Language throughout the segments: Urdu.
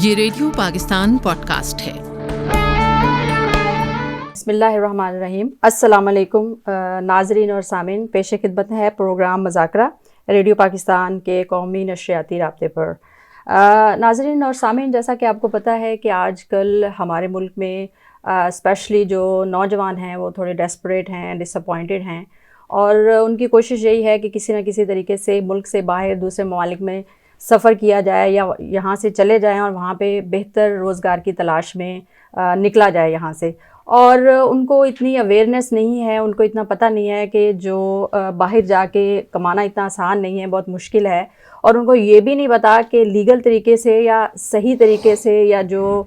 یہ ریڈیو پاکستان پوڈ کاسٹ ہے۔ بسم اللہ الرحمن الرحیم۔ السلام علیکم ناظرین اور سامعین، پیش خدمت ہے پروگرام مذاکرہ ریڈیو پاکستان کے قومی نشریاتی رابطے پر۔ ناظرین اور سامعین، جیسا کہ آپ کو پتہ ہے کہ آج کل ہمارے ملک میں اسپیشلی جو نوجوان ہیں وہ تھوڑے ڈیسپریٹ ہیں، ڈس اپوائنٹڈ ہیں، اور ان کی کوشش یہی ہے کہ کسی نہ کسی طریقے سے ملک سے باہر دوسرے ممالک میں سفر کیا جائے یا یہاں سے چلے جائیں اور وہاں پہ بہتر روزگار کی تلاش میں نکلا جائے یہاں سے۔ اور ان کو اتنی اویئرنیس نہیں ہے، ان کو اتنا پتہ نہیں ہے کہ جو باہر جا کے کمانا اتنا آسان نہیں ہے، بہت مشکل ہے، اور ان کو یہ بھی نہیں پتا کہ لیگل طریقے سے یا صحیح طریقے سے یا جو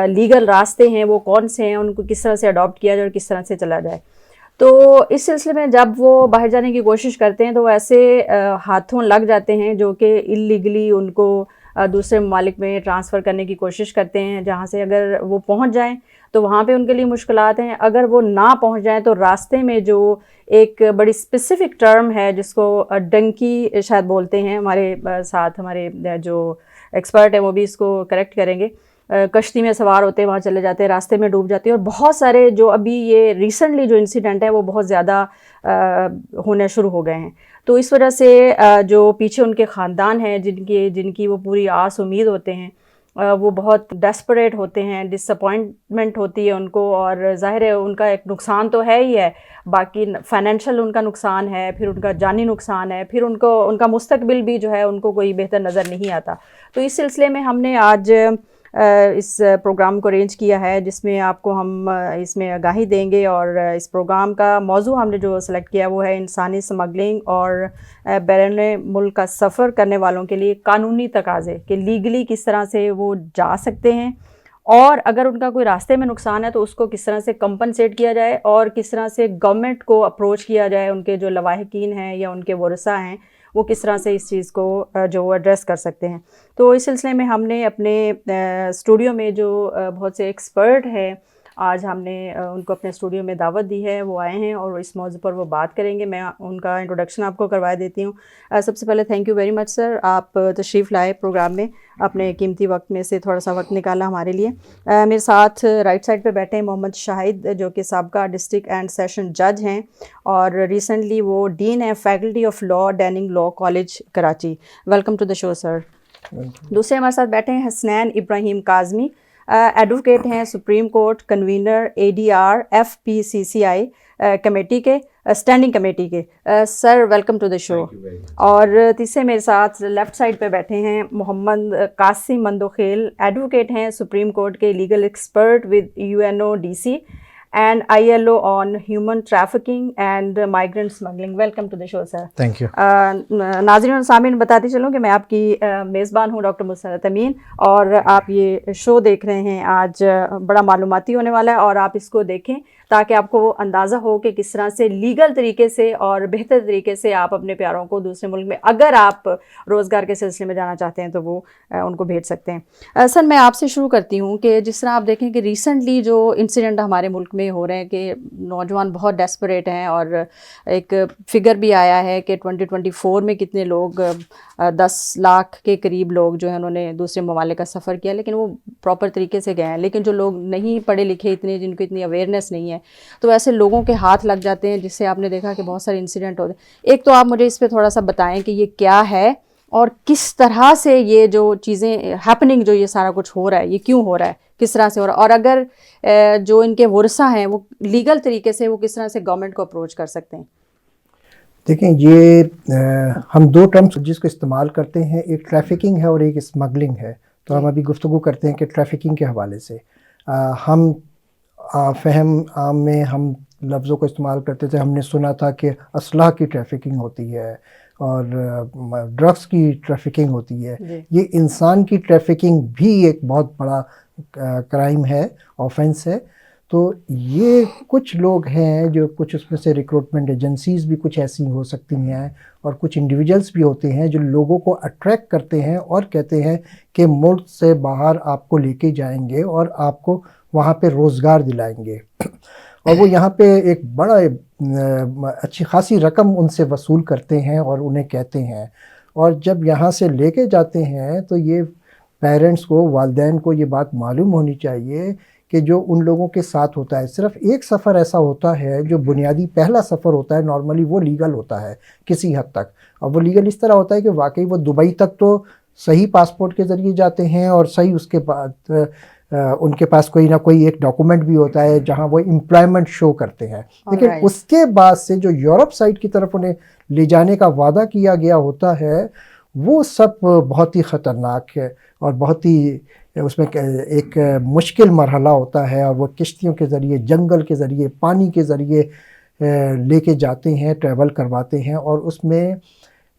لیگل راستے ہیں وہ کون سے ہیں، ان کو کس طرح سے اڈاپٹ کیا جائے اور کس طرح سے چلا جائے۔ تو اس سلسلے میں جب وہ باہر جانے کی کوشش کرتے ہیں تو وہ ایسے ہاتھوں لگ جاتے ہیں جو کہ اللیگلی ان کو دوسرے ممالک میں ٹرانسفر کرنے کی کوشش کرتے ہیں، جہاں سے اگر وہ پہنچ جائیں تو وہاں پہ ان کے لیے مشکلات ہیں، اگر وہ نہ پہنچ جائیں تو راستے میں جو ایک بڑی اسپیسیفک ٹرم ہے جس کو ڈنکی شاید بولتے ہیں، ہمارے ساتھ ہمارے جو ایکسپرٹ ہیں وہ بھی اس کو کریکٹ کریں گے، کشتی میں سوار ہوتے ہیں، وہاں چلے جاتے ہیں، راستے میں ڈوب جاتے ہیں، اور بہت سارے جو ابھی یہ ریسنٹلی جو انسیڈنٹ ہے وہ بہت زیادہ ہونے شروع ہو گئے ہیں۔ تو اس وجہ سے جو پیچھے ان کے خاندان ہیں جن کی وہ پوری آس امید ہوتے ہیں، وہ بہت ڈیسپریٹ ہوتے ہیں، ڈس اپوائنٹمنٹ ہوتی ہے ان کو، اور ظاہر ہے ان کا ایک نقصان تو ہے ہی ہے، باقی فائنینشیل ان کا نقصان ہے، پھر ان کا جانی نقصان ہے، پھر ان کا مستقبل بھی جو ہے ان کو کوئی بہتر نظر نہیں آتا۔ تو اس سلسلے میں ہم نے آج اس پروگرام کو ارینج کیا ہے جس میں آپ کو ہم اس میں آگاہی دیں گے، اور اس پروگرام کا موضوع ہم نے جو سلیکٹ کیا وہ ہے انسانی سمگلنگ اور بیرون ملک کا سفر کرنے والوں کے لیے قانونی تقاضے، کہ لیگلی کس طرح سے وہ جا سکتے ہیں، اور اگر ان کا کوئی راستے میں نقصان ہے تو اس کو کس طرح سے کمپنسیٹ کیا جائے، اور کس طرح سے گورنمنٹ کو اپروچ کیا جائے، ان کے جو لواحقین ہیں یا ان کے ورثاء ہیں وہ کس طرح سے اس چیز کو جو ایڈریس کر سکتے ہیں۔ تو اس سلسلے میں ہم نے اپنے اسٹوڈیو میں جو بہت سے ایکسپرٹ ہیں، آج ہم نے ان کو اپنے اسٹوڈیو میں دعوت دی ہے، وہ آئے ہیں اور اس موضوع پر وہ بات کریں گے۔ میں ان کا انٹروڈکشن آپ کو کروا دیتی ہوں۔ سب سے پہلے تھینک یو ویری مچ سر، آپ تشریف لائے پروگرام میں، اپنے قیمتی وقت میں سے تھوڑا سا وقت نکالا ہمارے لیے۔ میرے ساتھ رائٹ سائڈ پہ بیٹھے ہیں محمد شاہد، جو کہ سابقہ ڈسٹرکٹ اینڈ سیشن جج ہیں، اور ریسنٹلی وہ ڈین ہیں فیکلٹی آف لاء، ڈیننگ law college Karachi. Welcome to the show sir. دوسرے ہمارے ساتھ بیٹھے ہیں حسنین ابراہیم کاظمی، ایڈوکیٹ ہیں، supreme court convenor ADR FPCCI committee کے، اسٹینڈنگ کمیٹی کے۔ Sir welcome to the show. اور تیسرے میرے ساتھ لیفٹ سائڈ پہ بیٹھے ہیں محمد قاسم مندوخیل، ایڈوکیٹ ہیں، سپریم کورٹ کے legal expert with UNODC and ILO on human trafficking and migrant smuggling۔ Welcome to the show sir. Thank you. ناظرین اور سامعین بتاتی چلوں کہ میں آپ کی میزبان ہوں ڈاکٹر مسرت امین، اور آپ یہ شو دیکھ رہے ہیں آج بڑا معلوماتی ہونے والا ہے، اور آپ اس کو دیکھیں تاکہ آپ کو اندازہ ہو کہ کس طرح سے لیگل طریقے سے اور بہتر طریقے سے آپ اپنے پیاروں کو دوسرے ملک میں اگر آپ روزگار کے سلسلے میں جانا چاہتے ہیں تو وہ ان کو بھیج سکتے ہیں۔ سر میں آپ سے شروع کرتی ہوں کہ جس طرح آپ دیکھیں کہ ریسنٹلی جو انسیڈنٹ ہمارے ملک میں ہو رہے ہیں کہ نوجوان بہت ڈیسپریٹ ہیں، اور ایک فگر بھی آیا ہے کہ 2024 میں کتنے لوگ 10 لاکھ کے قریب لوگ جو ہیں انہوں نے دوسرے ممالک کا سفر کیا، لیکن وہ پراپر طریقے سے گئے ہیں، لیکن جو لوگ نہیں پڑھے لکھے اتنے، جن کو اتنی اویئرنیس نہیں ہے، تو ایسے لوگوں کے ہاتھ لگ جاتے ہیں، جس سے آپ نے دیکھا کہ بہت سارے انسیڈنٹ ہوتے ہیں۔ ایک تو آپ مجھے اس پہ تھوڑا سا بتائیں کہ یہ کیا ہے، اور کس طرح سے یہ جو چیزیں ہیپننگ، جو یہ سارا کچھ ہو رہا ہے، یہ کیوں ہو رہا ہے، کس طرح سے ہو رہا ہے، اور اگر جو ان کے ورثاء ہیں وہ لیگل طریقے سے وہ کس طرح سے گورنمنٹ کو اپروچ کر سکتے ہیں۔ دیکھیں، یہ ہم دو ٹرمز جس کو استعمال کرتے ہیں، ایک ٹریفکنگ ہے اور ایک اسمگلنگ ہے۔ تو ہم ابھی گفتگو کرتے ہیں کہ ٹریفکنگ کے حوالے سے ہم فہم عام میں ہم لفظوں کو استعمال کرتے تھے، ہم نے سنا تھا کہ اسلحہ کی ٹریفکنگ ہوتی ہے اور ڈرگس کی ٹریفکنگ ہوتی ہے۔ یہ انسان کی ٹریفکنگ بھی ایک بہت بڑا کرائم ہے، آفینس ہے۔ تو یہ کچھ لوگ ہیں جو کچھ اس میں سے ریکروٹمنٹ ایجنسیز بھی کچھ ایسی ہو سکتی ہیں، اور کچھ انڈیویجولس بھی ہوتے ہیں جو لوگوں کو اٹریکٹ کرتے ہیں اور کہتے ہیں کہ ملک سے باہر آپ کو لے کے جائیں گے اور آپ کو وہاں پہ روزگار دلائیں گے، اور وہ یہاں پہ ایک بڑا اچھی خاصی رقم ان سے وصول کرتے ہیں اور انہیں کہتے ہیں، اور جب یہاں سے لے کے جاتے ہیں تو یہ پیرنٹس کو, والدین کو یہ بات معلوم ہونی چاہیے کہ جو ان لوگوں کے ساتھ ہوتا ہے, صرف ایک سفر ایسا ہوتا ہے جو بنیادی پہلا سفر ہوتا ہے نارملی, وہ لیگل ہوتا ہے کسی حد تک. اور وہ لیگل اس طرح ہوتا ہے کہ واقعی وہ دبئی تک تو صحیح پاسپورٹ کے ذریعے جاتے ہیں اور صحیح اس کے بعد ان کے پاس کوئی نہ کوئی ایک ڈاکومنٹ بھی ہوتا ہے جہاں وہ امپلائمنٹ شو کرتے ہیں. لیکن اس کے بعد سے جو یورپ سائڈ کی طرف انہیں لے جانے کا وعدہ کیا گیا ہوتا ہے وہ سب بہت ہی خطرناک ہے اور بہت ہی اس میں ایک مشکل مرحلہ ہوتا ہے. اور وہ کشتیوں کے ذریعے, جنگل کے ذریعے, پانی کے ذریعے لے کے جاتے ہیں, ٹریول کرواتے ہیں. اور اس میں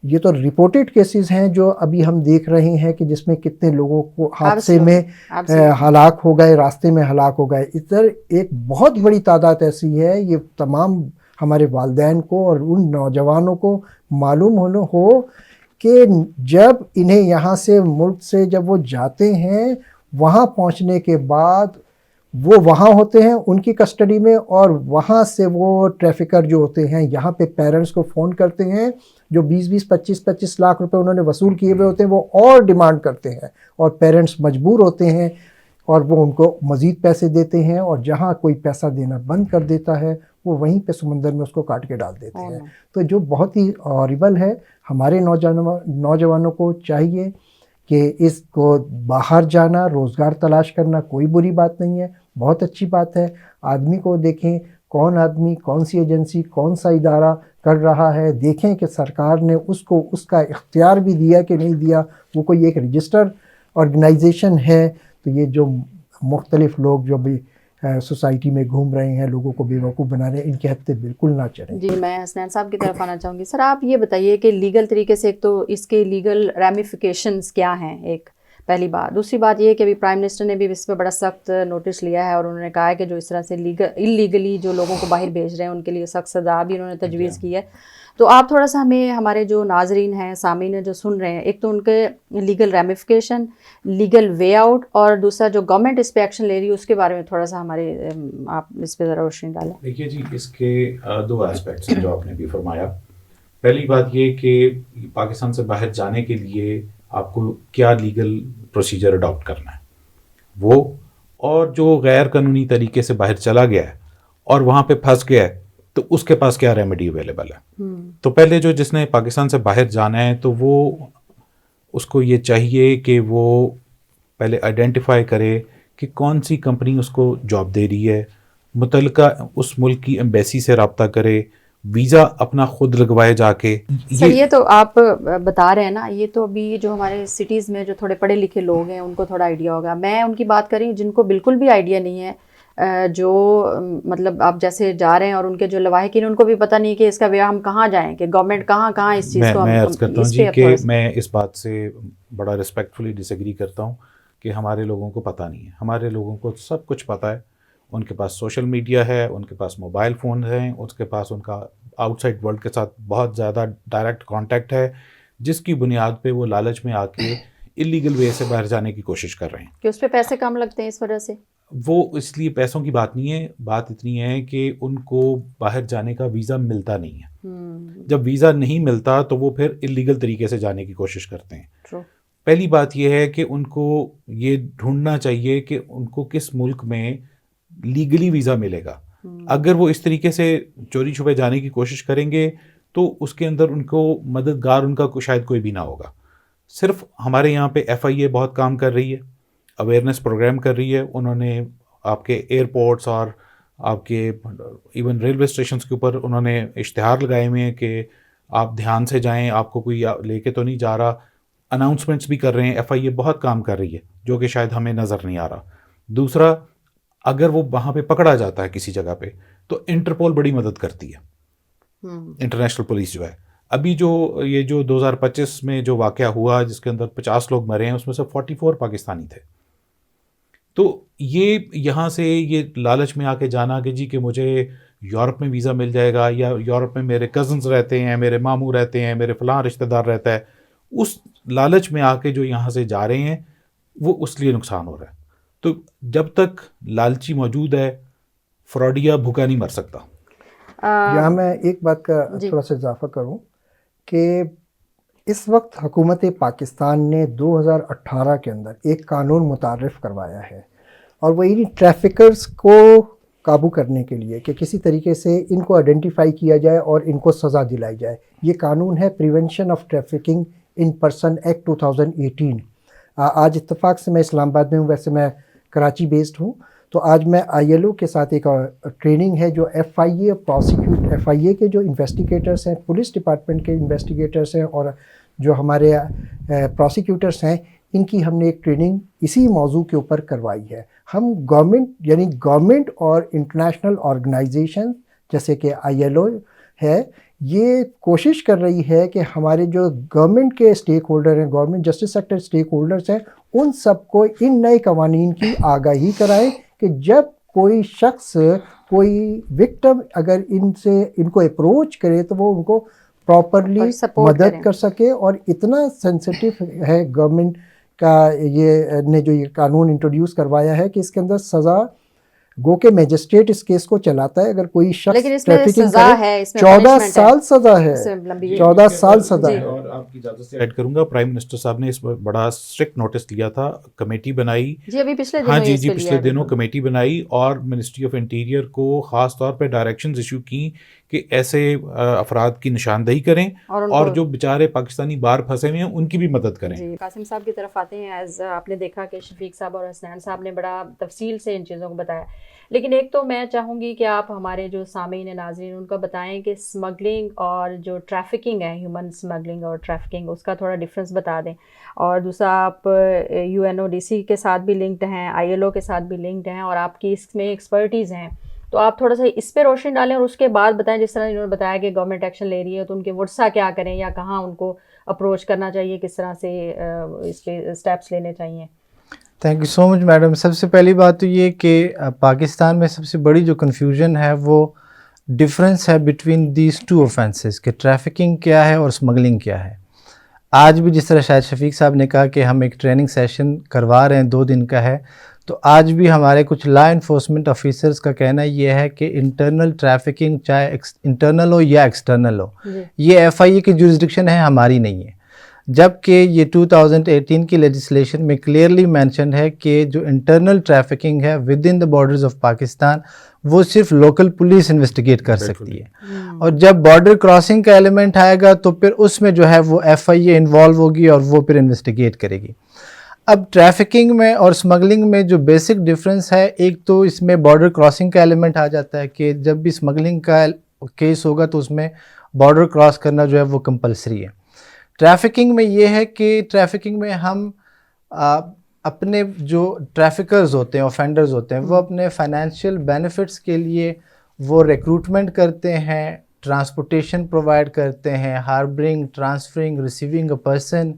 یہ تو رپورٹڈ کیسز ہیں جو ابھی ہم دیکھ رہے ہیں کہ جس میں کتنے لوگوں کو حادثے میں ہلاک ہو گئے, راستے میں ہلاک ہو گئے. ادھر ایک بہت بڑی تعداد ایسی ہے, یہ تمام ہمارے والدین کو اور ان نوجوانوں کو معلوم ہو کہ جب انہیں یہاں سے ملک سے جب وہ جاتے ہیں, وہاں پہنچنے کے بعد وہ وہاں ہوتے ہیں ان کی کسٹڈی میں, اور وہاں سے وہ ٹریفکر جو ہوتے ہیں یہاں پہ پیرنٹس کو فون کرتے ہیں, جو 20-20, 25-25 لاکھ روپے انہوں نے وصول کیے ہوئے ہوتے ہیں, وہ اور ڈیمانڈ کرتے ہیں اور پیرنٹس مجبور ہوتے ہیں اور وہ ان کو مزید پیسے دیتے ہیں. اور جہاں کوئی پیسہ دینا بند کر دیتا ہے وہ وہیں پہ سمندر میں اس کو کاٹ کے ڈال دیتے ہیں. تو جو بہت ہی ہارریبل ہے. ہمارے نوجوانوں کو چاہیے کہ اس کو باہر جانا, روزگار تلاش کرنا کوئی بری بات نہیں ہے, بہت اچھی بات ہے. آدمی کو دیکھیں کون آدمی, کون سی ایجنسی, کون سا ادارہ کر رہا ہے, دیکھیں کہ سرکار نے اس کو اس کا اختیار بھی دیا کہ نہیں دیا. وہ کوئی ایک رجسٹر آرگنائزیشن ہے. تو یہ جو مختلف لوگ جو بھی سوسائٹی میں گھوم رہے ہیں, لوگوں کو بیوقوف بنا رہے ہیں, ان کے ہتھے بالکل نہ چڑھیں. جی, میں حسنین صاحب کی طرف آنا چاہوں گی. سر آپ یہ بتائیے کہ لیگل طریقے سے ایک تو اس کے لیگل ریمیفیکیشنز کیا ہیں, ایک پہلی بات. دوسری بات یہ ہے کہ ابھی پرائم منسٹر نے بھی اس پہ بڑا سخت نوٹس لیا ہے اور انہوں نے کہا ہے کہ جو اس طرح سے اللیگلی جو لوگوں کو باہر بھیج رہے ہیں ان کے لیے سخت سزا بھی انہوں نے تجویز کی ہے. تو آپ تھوڑا سا ہمیں, ہمارے جو ناظرین ہیں, سامعین ہیں جو سن رہے ہیں, ایک تو ان کے legal ramification, legal way out, اور دوسرا جو گورنمنٹ اس پہ ایکشن لے رہی ہے اس کے بارے میں تھوڑا سا ہمارے آپ اس پہ ذرا روشنی ڈالیں. دیکھیے جی, اس کے دو ایسپیکٹس ہیں جو آپ نے بھی فرمایا. پہلی بات یہ کہ پاکستان سے باہر جانے کے لیے آپ کو کیا لیگل پروسیجر اڈاپٹ کرنا ہے وہ, اور جو غیر قانونی طریقے سے باہر چلا گیا ہے اور وہاں پہ پھنس گیا ہے تو اس کے پاس کیا ریمیڈی اویلیبل ہے. تو پہلے جو جس نے پاکستان سے باہر جانا ہے تو وہ اس کو یہ چاہیے کہ وہ پہلے آئیڈینٹیفائی کرے کہ کون سی کمپنی اس کو جاب دے رہی ہے, متعلقہ اس ملک کی ایمبیسی سے رابطہ کرے, ویزا اپنا خود لگوائے جا کے. سر یہ تو آپ بتا رہے ہیں نا, یہ تو ابھی جو ہمارے سٹیز میں جو تھوڑے پڑھے لکھے لوگ ہیں ان کو تھوڑا آئیڈیا ہوگا. میں ان کی بات کری جن کو بالکل بھی آئیڈیا نہیں ہے, جو مطلب آپ جیسے جا رہے ہیں اور ان کے جو لواحقین ان کو بھی پتہ نہیں کہ اس کا ویا ہم کہاں جائیں, کہ گورنمنٹ کہاں اس چیز کو. میں عرض کرتا ہوں جی کہ میں اس بات سے بڑا ریسپیکٹفلی ڈس ایگری کرتا ہوں کہ ہمارے لوگوں کو پتہ نہیں ہے. ہمارے لوگوں کو سب کچھ پتہ ہے. ان کے پاس سوشل میڈیا ہے, ان کے پاس موبائل فون ہیں, اس کے پاس ان کا آؤٹ سائڈ ورلڈ کے ساتھ بہت زیادہ ڈائریکٹ کانٹیکٹ ہے, جس کی بنیاد پہ وہ لالچ میں آ کے اللیگل وے سے باہر جانے کی کوشش کر رہے ہیں کہ اس پہ پیسے کم لگتے ہیں اس وجہ سے. وہ اس لیے پیسوں کی بات نہیں ہے, بات اتنی ہے کہ ان کو باہر جانے کا ویزا ملتا نہیں ہے. جب ویزا نہیں ملتا تو وہ پھر اللیگل طریقے سے جانے کی کوشش کرتے ہیں. پہلی بات یہ ہے کہ ان کو یہ ڈھونڈنا چاہیے کہ ان کو کس ملک میں لیگلی ویزا ملے گا. اگر وہ اس طریقے سے چوری چھپے جانے کی کوشش کریں گے تو اس کے اندر ان کو مددگار ان کا شاید کوئی بھی نہ ہوگا. صرف ہمارے یہاں پہ FIA بہت کام کر رہی ہے, اویئرنیس پروگرام کر رہی ہے. انہوں نے آپ کے ایئرپورٹس اور آپ کے ایون ریلوے اسٹیشنز کے اوپر انہوں نے اشتہار لگائے ہوئے ہیں کہ آپ دھیان سے جائیں, آپ کو کوئی لے کے تو نہیں جا رہا. اناؤنسمنٹس بھی کر رہے ہیں. FIA بہت کام کر رہی ہے جو کہ شاید ہمیں نظر نہیں آ رہا. دوسرا, اگر وہ وہاں پہ پکڑا جاتا ہے کسی جگہ پہ تو انٹرپول بڑی مدد کرتی ہے, انٹرنیشنل پولیس جو ہے. ابھی جو یہ جو 2025 میں جو واقعہ ہوا جس کے اندر 50 لوگ مرے ہیں, اس میں سے 44 پاکستانی تھے. تو یہ یہاں سے یہ لالچ میں آ کے جانا کہ جی کہ مجھے یورپ میں ویزا مل جائے گا, یا یورپ میں میرے کزنز رہتے ہیں, میرے ماموں رہتے ہیں, میرے فلاں رشتہ دار رہتا ہے, اس لالچ میں آ کے جو یہاں سے جا رہے ہیں وہ اس لیے نقصان ہو رہا ہے. تو جب تک لالچی موجود ہے, فراڈیا بھوکا نہیں مر سکتا. یہاں میں ایک بات کا تھوڑا سا اضافہ کروں کہ اس وقت حکومت پاکستان نے 2018 کے اندر ایک قانون متعارف کروایا ہے، اور وہ انہیں ٹریفکرز کو قابو کرنے کے لیے کہ کسی طریقے سے ان کو آئیڈینٹیفائی کیا جائے اور ان کو سزا دلائی جائے. یہ قانون ہے prevention of trafficking in person act 2018. آج اتفاق سے میں اسلام آباد میں ہوں، ویسے میں کراچی بیسڈ ہوں. تو آج میں ILO کے ساتھ ایک ٹریننگ ہے جو FIA کے جو انویسٹیگیٹرس ہیں، پولیس ڈپارٹمنٹ کے انویسٹیگیٹرس ہیں اور جو ہمارے پروسیکیوٹرس ہیں، ان کی ہم نے ایک ٹریننگ اسی موضوع کے اوپر کروائی ہے. ہم گورنمنٹ اور انٹرنیشنل آرگنائزیشن جیسے کہ ILO ہے، یہ کوشش کر رہی ہے کہ ہمارے جو گورنمنٹ کے اسٹیک ہولڈر ہیں، government justice sector stack holders ہیں، ان سب کو ان نئے قوانین کی آگاہی کرائیں کہ جب کوئی شخص، کوئی وکٹم اگر ان کو اپروچ کرے تو وہ ان کو پراپرلی مدد کر سکے. اور اتنا سینسٹیو ہے گورنمنٹ کا یہ قانون انٹروڈیوس کروایا ہے کہ اس کے اندر سزا گو کہ میجسٹریٹ اس کیس کو چلاتا ہے. اگر کوئی شخص ٹریفکنگ کرے 14 سال سزا ہے، 14 سال سزا ہے. اور آپ کی اجازت سے ایڈ کروں گا، پرائم منسٹر صاحب نے اس پر بڑا اسٹرکٹ نوٹس لیا تھا، کمیٹی بنائی جی ابھی پچھلے دنوں. ہاں جی پچھلے دنوں کمیٹی بنائی اور منسٹری آف انٹیریئر کو خاص طور پہ ڈائریکشنز ایشو کی کہ ایسے افراد کی نشاندہی کریں اور جو بیچارے پاکستانی باہر پھنسے ہوئے ہیں ان کی بھی مدد کریں. جی قاسم صاحب کی طرف آتے ہیں. ایز آپ نے دیکھا کہ شفیق صاحب اور حسنین صاحب نے بڑا تفصیل سے ان چیزوں کو بتایا، لیکن ایک تو میں چاہوں گی کہ آپ ہمارے جو سامعین ناظرین ان کو بتائیں کہ اسمگلنگ اور جو ٹریفکنگ ہے، ہیومن اسمگلنگ اور ٹریفکنگ، اس کا تھوڑا ڈفرینس بتا دیں. اور دوسرا آپ UNODC کے ساتھ بھی لنکڈ ہیں، ILO کے ساتھ بھی لنکڈ ہیں اور آپ کی اس میں ایکسپرٹیز ہیں، تو آپ تھوڑا سا اس پہ روشنی ڈالیں اور اس کے بعد بتائیں جس طرح انہوں نے بتایا کہ گورنمنٹ ایکشن لے رہی ہے تو ان کے ورثہ کیا کریں یا کہاں ان کو اپروچ کرنا چاہیے، کس طرح سے اس پہ اسٹیپس لینے چاہیے. Thank you so much madam. سب سے پہلی بات تو یہ کہ پاکستان میں سب سے بڑی جو کنفیوژن ہے وہ ڈفرینس ہے بٹوین دیز ٹو اوفینسز کہ ٹریفکنگ کیا ہے اور اسمگلنگ کیا ہے. آج بھی جس طرح شاید شفیق صاحب نے کہا کہ ہم ایک ٹریننگ سیشن کروا رہے ہیں 2 دن کا ہے، تو آج بھی ہمارے کچھ لا انفورسمنٹ آفیسرز کا کہنا یہ ہے کہ انٹرنل ٹریفکنگ چاہے انٹرنل ہو یا ایکسٹرنل ہو، یہ FIA کی جورسڈکشن ہے، ہماری نہیں ہے. جبکہ یہ 2018 کی لیجسلیشن میں کلیئرلی مینشنڈ ہے کہ جو انٹرنل ٹریفکنگ ہے with in the borders of Pakistan وہ صرف لوکل پولیس انویسٹیگیٹ کر سکتی ہے. اور جب بارڈر کراسنگ کا ایلیمنٹ آئے گا تو پھر اس میں جو ہے وہ FIA انوالو ہوگی اور وہ پھر انویسٹیگیٹ کرے گی. اب ٹریفکنگ میں اور اسمگلنگ میں جو بیسک ڈفرینس ہے، ایک تو اس میں بارڈر کراسنگ کا ایلیمنٹ آ جاتا ہے کہ جب بھی اسمگلنگ کا کیس ہوگا تو اس میں بارڈر کراس کرنا جو ہے وہ کمپلسری ہے. ٹریفکنگ میں یہ ہے کہ ٹریفکنگ میں ہم اپنے جو ٹریفکرز ہوتے ہیں، اوفینڈرز ہوتے ہیں، وہ اپنے فائنینشیل بینیفٹس کے لیے وہ ریکروٹمنٹ کرتے ہیں، ٹرانسپورٹیشن پرووائڈ کرتے ہیں، harbouring, transferring, receiving a person,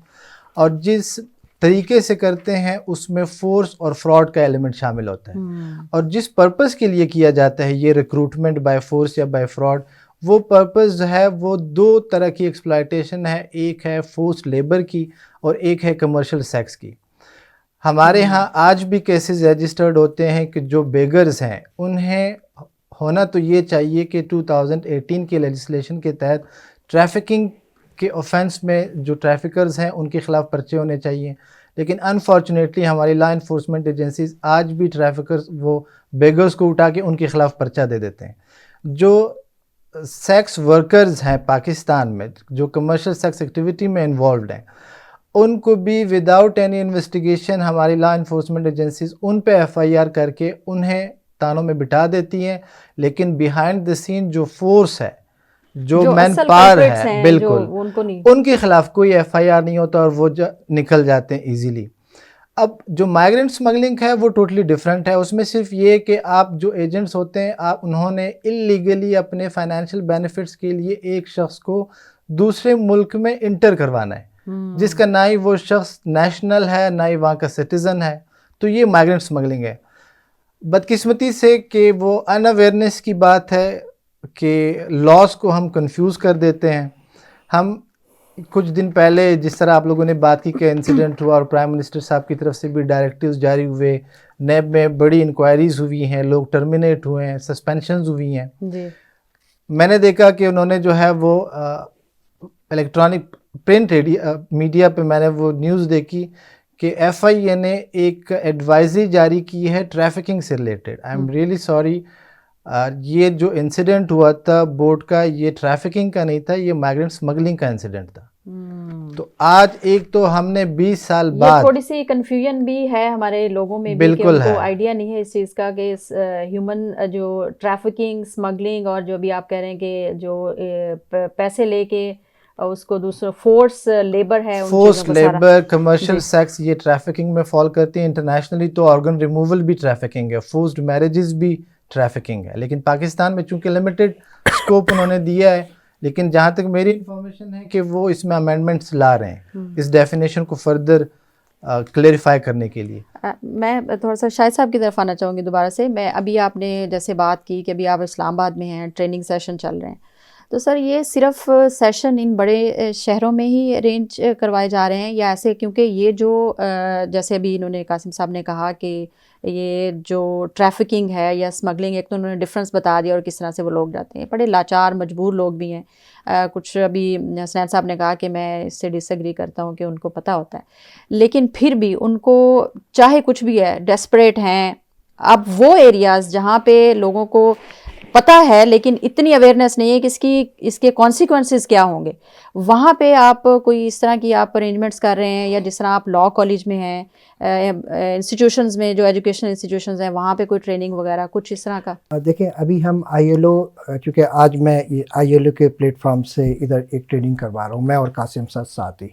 اور جس طریقے سے کرتے ہیں اس میں فورس اور فراڈ کا ایلیمنٹ شامل ہوتا ہے. اور جس پرپس کے لیے کیا جاتا ہے یہ ریکروٹمنٹ بائی فورس یا بائی فراڈ، وہ پرپس جو ہے وہ 2 طرح کی ایکسپلائٹیشن ہے، ایک ہے فورس لیبر کی اور ایک ہے کمرشل سیکس کی. ہمارے ہاں آج بھی کیسز رجسٹرڈ ہوتے ہیں کہ جو بیگرز ہیں انہیں ہونا تو یہ چاہیے کہ 2018 کی لیجسلیشن کے تحت ٹریفکنگ کے اوفینس میں جو ٹریفکرز ہیں ان کے خلاف پرچے ہونے چاہیے، لیکن انفارچونیٹلی ہماری لا انفورسمنٹ ایجنسیز آج بھی ٹریفکرز وہ بیگرز کو اٹھا کے ان کے خلاف پرچہ دے دیتے ہیں. جو سیکس ورکرز ہیں پاکستان میں جو کمرشل سیکس ایکٹیویٹی میں انوالوڈ ہیں، ان کو بھی وداؤٹ اینی انویسٹیگیشن ہماری لا انفورسمنٹ ایجنسیز ان پہ FIR کر کے انہیں تانوں میں بٹھا دیتی ہیں، لیکن بیہائنڈ دا سین جو فورس ہے، جو مین پاور ہے، بالکل ان کے خلاف کوئی FIR نہیں ہوتا اور وہ نکل جاتے ہیں ایزیلی. اب جو مائیگرنٹ اسمگلنگ ہے وہ ٹوٹلی ڈیفرنٹ ہے. اس میں صرف یہ کہ آپ جو ایجنٹس ہوتے ہیں انہوں نے اللیگلی اپنے فائنینشیل بینیفٹس کے لیے ایک شخص کو دوسرے ملک میں انٹر کروانا ہے، جس کا نہ ہی وہ شخص نیشنل ہے نہ ہی وہاں کا سٹیزن ہے، تو یہ مائیگرنٹ اسمگلنگ ہے. بدقسمتی سے کہ وہ ان اویئرنیس کی بات ہے کہ لاس کو ہم کنفیوز کر دیتے ہیں. ہم کچھ دن پہلے جس طرح آپ لوگوں نے بات کی کہ انسیڈنٹ ہوا اور پرائم منسٹر صاحب کی طرف سے بھی ڈائریکٹیوز جاری ہوئے، نیب میں بڑی انکوائریز ہوئی ہیں، لوگ ٹرمینیٹ ہوئے ہیں، سسپینشنز ہوئی ہیں. میں نے دیکھا کہ انہوں نے جو ہے وہ الیکٹرانک پرنٹ میڈیا پہ میں نے وہ نیوز دیکھی کہ ایف آئی اے نے ایک ایڈوائزری جاری کی ہے ٹریفکنگ سے related. I am really sorry, یہ جو انسیڈنٹ ہوا تھا بوٹ کا, یہ ٹریفکنگ کا نہیں تھا, یہ مائیگرنٹ اسمگلنگ کا انسیڈنٹ تھا. تو آج ایک تو ہم نے 20 سال بعد, تھوڑی سی کنفیوژن بھی ہے ہمارے لوگوں میں بھی, بالکل کہ ان ہے, کو آئیڈیا نہیں ہے اس چیز کا کہ ہیومن جو ٹریفکنگ, اسمگلنگ اور جو بھی آپ کہہ رہے ہیں کہ جو پیسے لے کے اس کو دوسرا فورس لیبر ہے, فورس لیبر, کمرشل سیکس, یہ ٹریفکنگ میں فال کرتی ہیں. انٹرنیشنلی تو آرگن ریموول بھی ٹریفکنگ ہے, فورسڈ میرجز بھی ٹریفکنگ ہے. لیکن پاکستان میں چونکہ لمیٹڈ اسکوپ انہوں نے دیا ہے, لیکن جہاں تک میری انفارمیشن ہے کہ وہ اس میں امینڈمنٹس لا رہے ہیں اس ڈیفینیشن کو فردر کلیریفائی کرنے کے لیے. میں تھوڑا سا شاہد صاحب کی طرف آنا چاہوں گی دوبارہ سے. میں ابھی آپ نے جیسے بات کی کہ ابھی آپ اسلام آباد میں ہیں, ٹریننگ سیشن چل رہے ہیں, تو سر یہ صرف سیشن ان بڑے شہروں میں ہی ارینج کروائے جا رہے ہیں یا ایسے, کیونکہ یہ جو جیسے ابھی انہوں نے قاسم صاحب نے کہا کہ یہ جو ٹریفکنگ ہے یا اسمگلنگ, ایک تو انہوں نے ڈفرینس بتا دیا اور کس طرح سے وہ لوگ جاتے ہیں, بڑے لاچار مجبور لوگ بھی ہیں. کچھ ابھی حسنین صاحب نے کہا کہ میں اس سے ڈس ایگری کرتا ہوں کہ ان کو پتہ ہوتا ہے, لیکن پھر بھی ان کو چاہے کچھ بھی ہے ڈیسپریٹ ہیں. اب وہ ایریاز جہاں پہ لوگوں کو پتہ ہے لیکن اتنی اویئرنیس نہیں ہے کہ اس کے کانسیکوینسز کیا ہوں گے, وہاں پہ آپ کوئی اس طرح کی آپ ارینجمنٹس کر رہے ہیں, یا جس طرح آپ لاء کالج میں ہیں, انسٹیٹیوشنز میں جو ایجوکیشنل انسٹیٹیوشنز ہیں وہاں پہ کوئی ٹریننگ وغیرہ کچھ اس طرح کا؟ دیکھیں ابھی ہم آئی ایل او, کیونکہ آج میں آئی ایل او کے پلیٹ فارم سے ادھر ایک ٹریننگ کروا رہا ہوں, میں اور قاسم صاحب ساتھ ہی.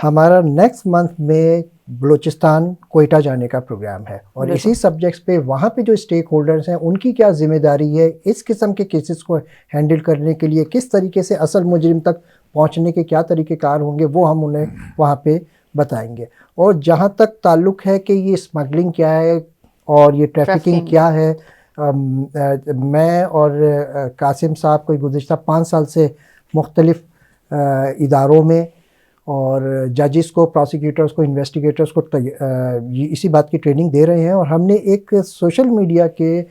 ہمارا نیکسٹ منتھ میں بلوچستان کوئٹہ جانے کا پروگرام ہے, اور اسی سبجیکٹس پہ وہاں پہ جو اسٹیک ہولڈرز ہیں ان کی کیا ذمہ داری ہے اس قسم کے کیسز کو ہینڈل کرنے کے لیے, کس طریقے سے اصل مجرم تک پہنچنے کے کیا طریقہ کار ہوں گے, وہ ہم انہیں وہاں پہ بتائیں گے. اور جہاں تک تعلق ہے کہ یہ اسمگلنگ کیا ہے اور یہ ٹریفکنگ کیا ہے, میں اور قاسم صاحب کو گزشتہ 5 سال سے مختلف اداروں میں اور ججز کو, پروسیکیوٹرز کو, انویسٹیگیٹرز کو اسی بات کی ٹریننگ دے رہے ہیں. اور ہم نے ایک سوشل میڈیا کے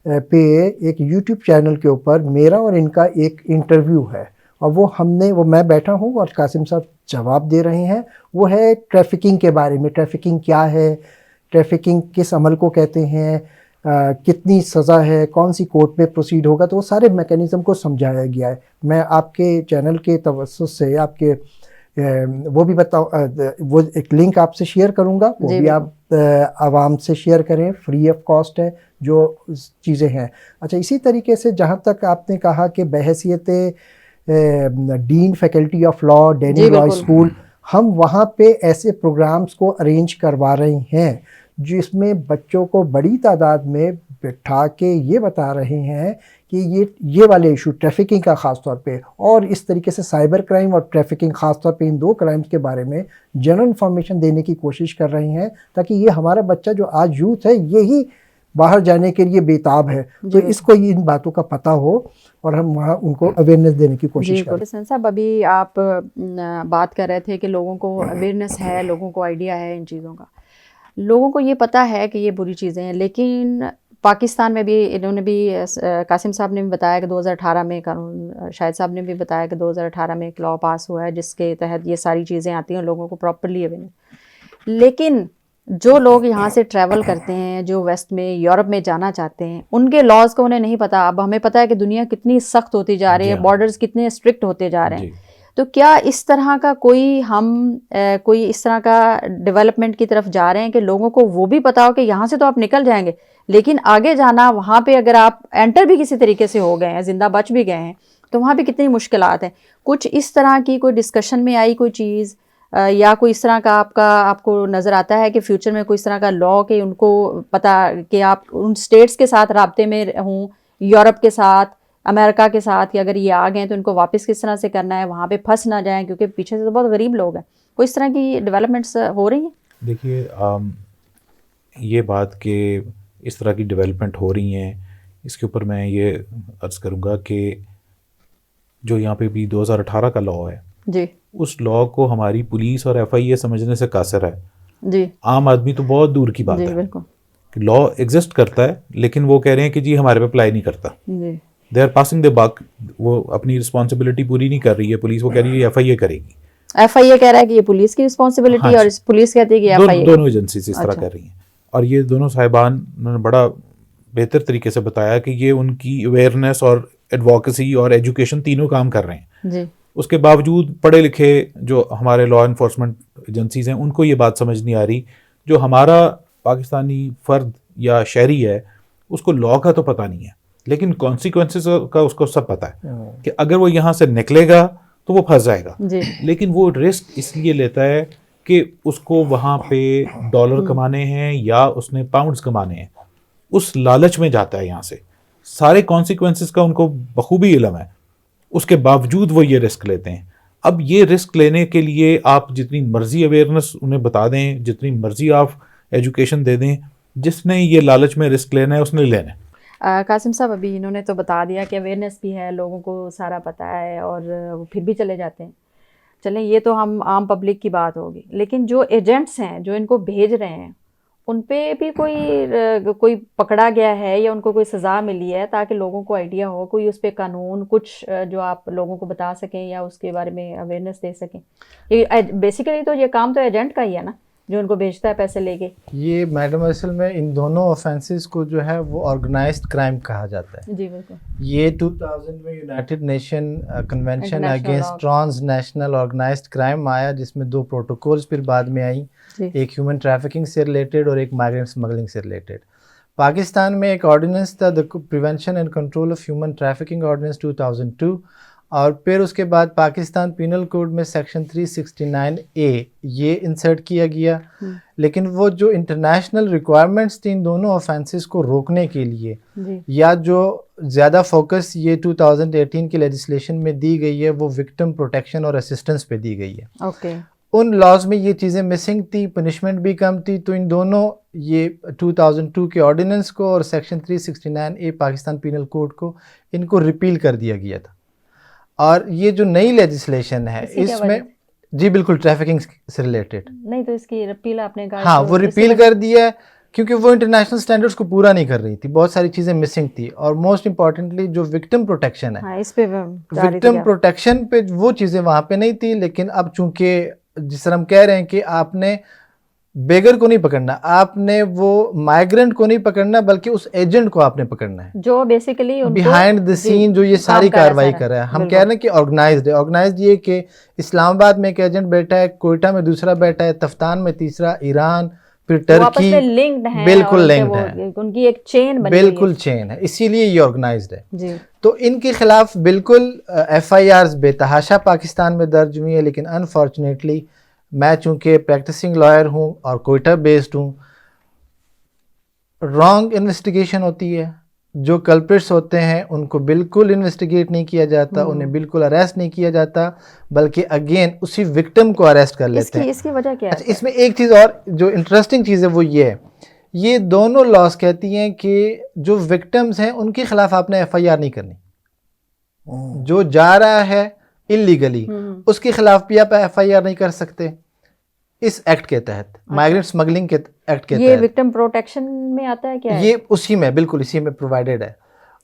پہ ایک یوٹیوب چینل کے اوپر میرا اور ان کا ایک انٹرویو ہے, اور وہ میں بیٹھا ہوں اور قاسم صاحب جواب دے رہے ہیں. وہ ہے ٹریفکنگ کے بارے میں, ٹریفکنگ کیا ہے, ٹریفکنگ کس عمل کو کہتے ہیں, کتنی سزا ہے, کون سی کورٹ میں پروسیڈ ہوگا, تو وہ سارے میکینزم کو سمجھایا گیا ہے. میں آپ کے چینل کے توسط سے آپ کے وہ بھی وہ ایک لنک آپ سے شیئر کروں گا, وہ بھی آپ عوام سے شیئر کریں, فری آف کاسٹ ہے جو چیزیں ہیں. اچھا, اسی طریقے سے جہاں تک آپ نے کہا کہ بحیثیت dean faculty of law Daniel law school, ہم وہاں پہ ایسے پروگرامز کو ارینج کروا رہے ہیں جس میں بچوں کو بڑی تعداد میں بٹھا کے یہ بتا رہے ہیں کہ یہ والے ایشو ٹریفکنگ کا خاص طور پہ, اور اس طریقے سے سائبر کرائم اور ٹریفکنگ خاص طور پہ ان 2 کرائمز کے بارے میں جنرل انفارمیشن دینے کی کوشش کر رہے ہیں, تاکہ یہ ہمارا بچہ جو آج یوتھ ہے یہی باہر جانے کے لیے بےتاب ہے, تو اس کو ان باتوں کا پتہ ہو اور ہم وہاں ان کو اویئرنیس دینے کی کوشش کریں. حسین صاحب, ابھی آپ بات کر رہے تھے کہ لوگوں کو اویئرنیس ہے, لوگوں کو آئیڈیا ہے ان چیزوں کا, لوگوں کو یہ پتہ ہے کہ یہ بری چیزیں ہیں, لیکن پاکستان میں بھی انہوں نے بھی, قاسم صاحب نے بھی بتایا کہ 2018 میں قانون, شاہد صاحب نے بھی بتایا کہ 2018 میں ایک لاء پاس ہوا ہے جس کے تحت یہ ساری چیزیں آتی ہیں, لوگوں کو پراپرلی اویئرنیس. لیکن جو لوگ یہاں سے ٹریول کرتے ہیں, جو ویسٹ میں, یورپ میں جانا چاہتے ہیں, ان کے لاز کو انہیں نہیں پتہ. اب ہمیں پتہ ہے کہ دنیا کتنی سخت ہوتی جا رہی ہے, بارڈرز کتنے اسٹرکٹ ہوتے جا رہے ہیں, تو کیا اس طرح کا کوئی اس طرح کا ڈیولپمنٹ کی طرف جا رہے ہیں کہ لوگوں کو وہ بھی پتا ہو کہ یہاں سے تو آپ نکل جائیں گے, لیکن آگے جانا, وہاں پہ اگر آپ انٹر بھی کسی طریقے سے ہو گئے ہیں, زندہ بچ بھی گئے ہیں, تو وہاں پہ کتنی مشکلات ہیں. کچھ اس طرح کی کوئی ڈسکشن میں آئی کوئی چیز, یا کوئی اس طرح کا آپ کو نظر آتا ہے کہ فیوچر میں کوئی اس طرح کا لاء کہ ان کو پتہ کہ آپ ان اسٹیٹس کے ساتھ رابطے میں ہوں, یورپ کے ساتھ, امریکہ کے ساتھ, کہ اگر یہ آ گئے تو ان کو واپس کس طرح سے کرنا ہے, وہاں پہ پھنس نہ جائیں, کیونکہ پیچھے سے تو بہت غریب لوگ ہیں. کوئی اس طرح کی ڈیولپمنٹس ہو رہی ہیں؟ دیکھیے, یہ بات کہ اس طرح کی ڈیولپمنٹ ہو رہی ہیں, اس کے اوپر میں یہ عرض کروں گا کہ جو یہاں پہ بھی 2018 کا لاء ہے, جی, اس لاء کو ہماری پولیس اور ایف آئی اے سمجھنے سے قاصر ہے. جی, عام آدمی تو بہت دور کی بات جی, ہے بالکل, کہ لاء ایگزسٹ کرتا ہے, لیکن وہ کہہ رہے ہیں کہ جی ہمارے پہ اپلائی نہیں کرتا. جی, دے آر پاسنگ دا بک, وہ اپنی رسپانسبلٹی پوری نہیں کر رہی ہے پولیس, وہ کہہ رہی ہے ایف آئی اے کرے گی. FIA کہہ رہا ہے کہ یہ پولیس کی رسپانسبلٹی ہے اور پولیس کہتی ہے کہ FIA دونوں ایجنسیز اس طرح کر رہی ہیں. اور یہ دونوں صاحبان نے بڑا بہتر طریقے سے بتایا کہ یہ ان کی اویئرنیس اور ایڈوکیسی اور ایجوکیشن تینوں کام کر رہے ہیں. جی. اس کے باوجود پڑھے لکھے جو ہمارے لا انفورسمنٹ ایجنسیز ہیں ان کو یہ بات سمجھ نہیں آ رہی. جو ہمارا پاکستانی فرد یا شہری ہے اس کو لا کا تو پتہ نہیں ہے, لیکن کانسیکوینسز کا اس کو سب پتہ ہے کہ اگر وہ یہاں سے نکلے گا تو وہ پھنس جائے گا. لیکن وہ رسک اس لیے لیتا ہے کہ اس کو وہاں پہ ڈالر کمانے ہیں یا اس نے پاؤنڈز کمانے ہیں, اس لالچ میں جاتا ہے یہاں سے. سارے کانسیکوینسز کا ان کو بخوبی علم ہے, اس کے باوجود وہ یہ رسک لیتے ہیں. اب یہ رسک لینے کے لیے آپ جتنی مرضی اویئرنیس انہیں بتا دیں, جتنی مرضی آپ ایجوکیشن دے دیں, جس نے یہ لالچ میں رسک لینا ہے اس نے لینا ہے. قاسم صاحب ابھی انہوں نے تو بتا دیا کہ اویئرنیس بھی ہے, لوگوں کو سارا پتہ ہے اور وہ پھر بھی چلے جاتے ہیں. چلیں یہ تو ہم عام پبلک کی بات ہوگی, لیکن جو ایجنٹس ہیں جو ان کو بھیج رہے ہیں ان پہ بھی کوئی پکڑا گیا ہے یا ان کو کوئی سزا ملی ہے تاکہ لوگوں کو آئیڈیا ہو, کوئی اس پہ قانون کچھ جو آپ لوگوں کو بتا سکیں یا اس کے بارے میں اویئرنیس دے سکیں؟ بیسیکلی تو یہ کام تو ایجنٹ کا ہی ہے نا جو ان کو بھیجتا ہے پیسے لے کے. یہ میڈم اصل میں ان دونوں آفینسز کو جو ہے وہ آرگنائزڈ کرائم کہا جاتا ہے. جی بالکل. یہ 2000 میں United Nation Convention against transnational organised crime آیا, جس میں 2 پروٹوکولز پھر بعد میں آئیں, ایک ہیومن ٹریفکنگ سے ریلیٹڈ اور ایک مائیگرنٹ اسمگلنگ سے ریلیٹڈ. پاکستان میں ایک آرڈیننس تھا, the prevention and control of human trafficking ordinance 2002, اور پھر اس کے بعد پاکستان پینل کوڈ میں سیکشن 369A یہ انسرٹ کیا گیا. لیکن وہ جو انٹرنیشنل ریکوائرمنٹس تھیں ان دونوں آفینسز کو روکنے کے لیے, یا جو زیادہ فوکس یہ 2018 کی لیجسلیشن میں دی گئی ہے وہ وکٹم پروٹیکشن اور اسسٹنس پہ دی گئی ہے. ان لاز میں یہ چیزیں مسنگ تھی, پنشمنٹ بھی کم تھی, تو ان دونوں یہ 2002 کے آرڈیننس کو اور section 369A Pakistan penal code کو ان کو ریپیل کر دیا گیا تھا. اور یہ جو نئی لیجسلیشن ہے اس میں جی بالکل ٹریفکنگ سے ریلیٹڈ نہیں, تو اس کی ریپیل آپ نے کہا ہاں وہ ریپیل کر دیا ہے کیونکہ وہ انٹرنیشنل سٹینڈرڈز کو پورا نہیں کر رہی تھی, بہت ساری چیزیں مسنگ تھی. اور موسٹ امپورٹنٹلی جو وکٹم پروٹیکشن ہے, اس پہ وکٹم پروٹیکشن پہ وہ چیزیں وہاں پہ نہیں تھی. لیکن اب چونکہ جس طرح ہم کہہ رہے ہیں کہ آپ نے بیگر کو نہیں پکڑنا, آپ نے وہ مائیگرنٹ کو نہیں پکڑنا, بلکہ اس ایجنٹ کو آپ نے پکڑنا ہے جو بیسیکلی بیہائنڈ دی سین جو یہ ساری کاروائی کر رہا ہے. ہم کہہ رہے ہیں کہ آرگنائزڈ ہے. آرگنائزڈ یہ کہ اسلام آباد میں ایک ایجنٹ بیٹھا ہے, کوئٹہ میں دوسرا بیٹھا ہے, تفتان میں تیسرا, ایران, پھر ٹرکی, بالکل لنکڈ ہے, ان کی ایک چین بالکل چین ہے, اسی لیے یہ آرگنائزڈ ہے. تو ان کے خلاف بالکل FIRs بے تحاشا پاکستان میں درج ہوئی ہیں. لیکن انفارچونیٹلی میں چونکہ پریکٹسنگ لائر ہوں اور کوئٹہ بیسڈ ہوں, رانگ انویسٹیگیشن ہوتی ہے. جو کلپرٹس ہوتے ہیں ان کو بالکل انویسٹیگیٹ نہیں کیا جاتا, انہیں بالکل اریسٹ نہیں کیا جاتا, بلکہ اگین اسی وکٹم کو اریسٹ کر لیتے ہیں. اس کی وجہ کیا ہے؟ اچھا, اس میں ایک چیز اور جو انٹرسٹنگ چیز ہے وہ یہ ہے, یہ دونوں لاز کہتی ہیں کہ جو وکٹمز ہیں ان کے خلاف آپ نے FIR نہیں کرنی. جو جا رہا ہے انلیگلی اس کے خلاف بھی آپ FIR نہیں کر سکتے اس ایکٹ کے تحت, مائیگرنٹ اسمگلنگ کے ایکٹ کے تحت. یہ وکٹم پروٹیکشن میں آتا ہے کیا؟ یہ اسی میں بالکل اسی میں پرووائڈڈ ہے.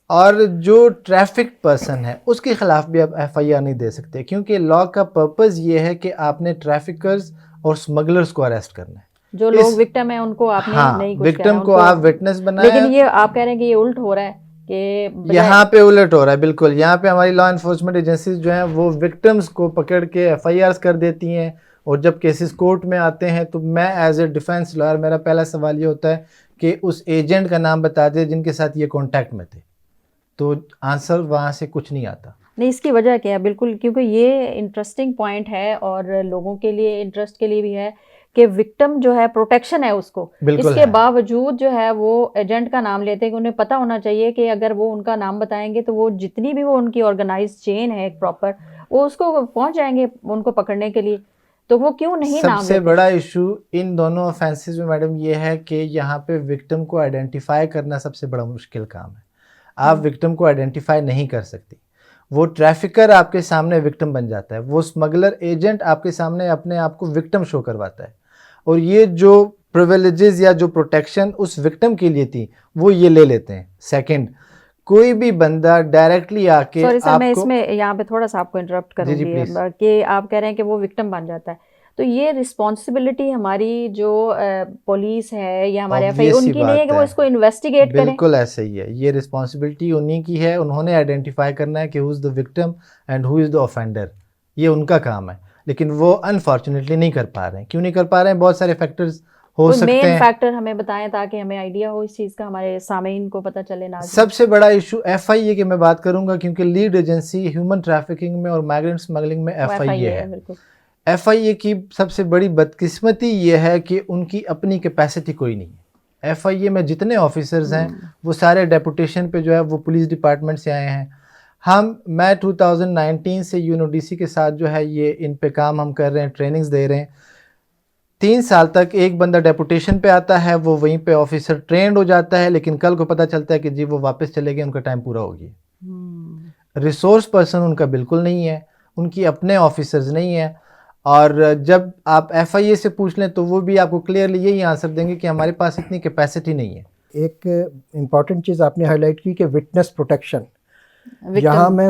اور جو ٹریفک پرسن ہے اس کے خلاف بھی آپ FIR نہیں دے سکتے, کیونکہ لا کا پرپز یہ ہے کہ آپ نے ٹریفکرز اور اسمگلرز کو اریسٹ کرنا ہے. جو لوگ وکٹم ہیں ان کو آپ نے نہیں کچھ کرنا, وکٹم کو آپ وٹنس بنایا. لیکن یہ آپ کہہ رہے ہیں کہ یہ الٹ ہو رہا ہے, کہ یہاں پہ الٹ ہو رہا ہے. بالکل یہاں پہ ہماری لا انفورسمنٹ ایجنسیز جو ہیں وہ وکٹمز کو پکڑ کے FIRs کر دیتی ہیں, اور جب کیسز کورٹ میں آتے ہیں تو میں ایز اے ڈیفینس لائر میرا پہلا سوال یہ ہوتا ہے کہ اس ایجنٹ کا نام بتا دے جن کے ساتھ یہ کانٹیکٹ میں تھے, تو آنسر وہاں سے کچھ نہیں آتا. نہیں, اس کی وجہ کیا ہے؟ بالکل کیونکہ یہ انٹرسٹنگ پوائنٹ ہے اور لوگوں کے لیے انٹرسٹ کے لیے بھی ہے کہ وکٹم جو ہے پروٹیکشن ہے اس کو, اس کے باوجود جو ہے وہ ایجنٹ کا نام لیتے ہیں, کہ انہیں پتہ ہونا چاہیے کہ اگر وہ ان کا نام بتائیں گے تو وہ جتنی بھی وہ ان کی آرگنائز چین ہے ایک پراپر, وہ اس کو پہنچ جائیں گے ان کو پکڑنے کے لیے. تو وہ کیوں نہیں نام لیتے؟ سب سے بڑا ایشو ان دونوں آفینسز میں میڈم یہ ہے کہ یہاں پہ وکٹم کو آئیڈینٹیفائی کرنا سب سے بڑا مشکل کام ہے. آپ وکٹم کو آئیڈینٹیفائی نہیں کر سکتی. وہ ٹریفکر آپ کے سامنے وکٹم بن جاتا ہے, وہ اسمگلر ایجنٹ آپ کے سامنے اپنے آپ کو وکٹم شو کرواتا ہے, اور یہ جو پریویلیجز یا جو پروٹیکشن اس وکٹم کے لیے تھی وہ یہ لے لیتے ہیں. سیکنڈ, کوئی بھی بندہ ڈائریکٹلی آ کے سوری سر آپ میں کو اس میں یہاں پہ تھوڑا سا آپ کو انٹرپٹ کروں جی گی پلیز کہ آپ کہہ رہے ہیں کہ وہ وکٹم بن جاتا ہے، تو یہ رسپانسبلٹی ہماری جو پولیس ہے یا ہمارے ایف آئی ان کی نہیں ہے کہ وہ اس کو انویسٹیگیٹ کریں؟ بالکل ایسا ہی ہے، یہ رسپانسبلٹی انہی کی ہے، انہوں نے آئیڈینٹیفائی کرنا ہے کہ ہو از دا وکٹم اینڈ ہو از دا آفینڈر، یہ ان کا کام ہے، لیکن وہ انفارچونیٹلی نہیں کر پا رہے ہیں۔ کیوں نہیں کر پا رہے ہیں؟ بہت سارے فیکٹرز ہو سکتے ہیں۔ مین فیکٹر ہمیں بتائیں تاکہ ہمیں آئیڈیا ہو اس چیز کا، ہمارے سامعین کو پتہ چلے۔ سب سے بڑا ایشو ایف آئی اے کی میں بات کروں گا، کیونکہ لیڈ ایجنسی ہیومن ٹریفکنگ میں اور مائگرنٹ اسمگلنگ میں ایف آئی اے ہے۔ ایف آئی اے کی سب سے بڑی بدقسمتی یہ ہے کہ ان کی اپنی کیپیسٹی کوئی نہیں ہے۔ ایف آئی اے میں جتنے آفیسرز ہیں وہ سارے ڈیپوٹیشن پہ جو ہے وہ پولیس ڈپارٹمنٹ سے آئے ہیں۔ میں 2019 سے U N O D C کے ساتھ جو ہے یہ ان پہ کام ہم کر رہے ہیں، ٹریننگز دے رہے ہیں۔ 3 سال تک ایک بندہ ڈیپوٹیشن پہ آتا ہے، وہ وہیں پہ آفیسر ٹرینڈ ہو جاتا ہے، لیکن کل کو پتہ چلتا ہے کہ جی وہ واپس چلے گئے، ان کا ٹائم پورا ہو گیا۔ ریسورس پرسن ان کا بالکل نہیں ہے، ان کی اپنے آفیسرز نہیں ہیں، اور جب آپ ایف آئی اے سے پوچھ لیں تو وہ بھی آپ کو کلیئرلی یہی آنسر دیں گے کہ ہمارے پاس اتنی کیپیسٹی نہیں ہے۔ ایک امپورٹنٹ چیز آپ نے ہائی لائٹ کی کہ وٹنس پروٹیکشن، یہاں میں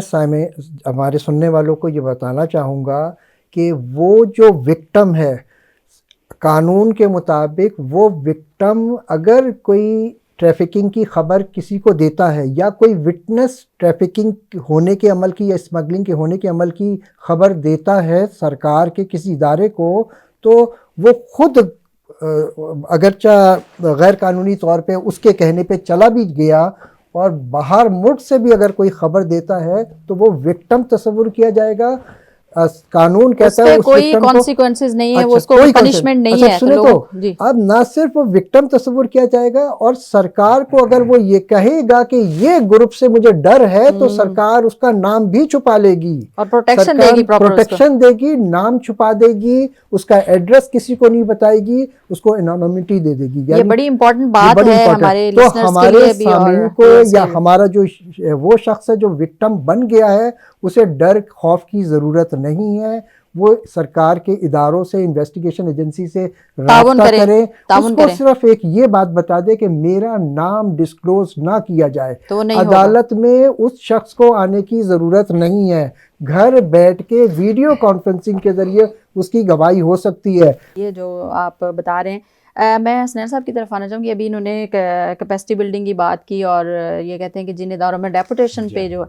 ہمارے سننے والوں کو یہ بتانا چاہوں گا کہ وہ جو وکٹم ہے قانون کے مطابق، وہ وکٹم اگر کوئی ٹریفکنگ کی خبر کسی کو دیتا ہے یا کوئی وٹنس ٹریفکنگ ہونے کے عمل کی یا اسمگلنگ کے ہونے کے عمل کی خبر دیتا ہے سرکار کے کسی ادارے کو، تو وہ خود اگرچہ غیر قانونی طور پہ اس کے کہنے پہ چلا بھی گیا اور باہر ملک سے بھی اگر کوئی خبر دیتا ہے تو وہ وکٹم تصور کیا جائے گا۔ قانون کہتا ہے کوئی کانسیکوینسز نہیں ہے، اس کو پنشمنٹ نہیں ہے۔ سنیں تو اب نہ صرف وہ وکٹم تصور کیا جائے گا، اور سرکار کو اگر وہ یہ کہے گا کہ یہ گروپ سے مجھے ڈر ہے تو سرکار اس کا نام بھی چھپا لے گی اور پروٹیکشن دے گی، نام چھپا دے گی، اس کا ایڈریس کسی کو نہیں بتائے گی، اس کو انونیمٹی دے دے گی۔ یہ بڑی امپورٹنٹ بات ہے ہمارے لسنرز کے لیے بھی، سامعین کو یا ہمارا جو وہ شخص ہے جو وکٹم بن گیا ہے اسے ڈر خوف کی ضرورت نہیں ہے، وہ سرکار کے اداروں سے، انویسٹیگیشن ایجنسی سے رابطہ کرے، اس کو صرف ایک یہ بات بتا دے کہ میرا نام ڈسکلوز نہ کیا جائے۔ عدالت میں اس شخص کو آنے کی ضرورت نہیں ہے، گھر بیٹھ کے ویڈیو کانفرنسنگ کے ذریعے اس کی گواہی ہو سکتی ہے۔ یہ جو آپ بتا رہے ہیں، میں حسنین صاحب کی طرف آنا چاہوں گی۔ ابھی انہوں نے کیپیسٹی بلڈنگ کی بات کی اور یہ کہتے ہیں کہ جن اداروں میں ڈیپوٹیشن پہ جو،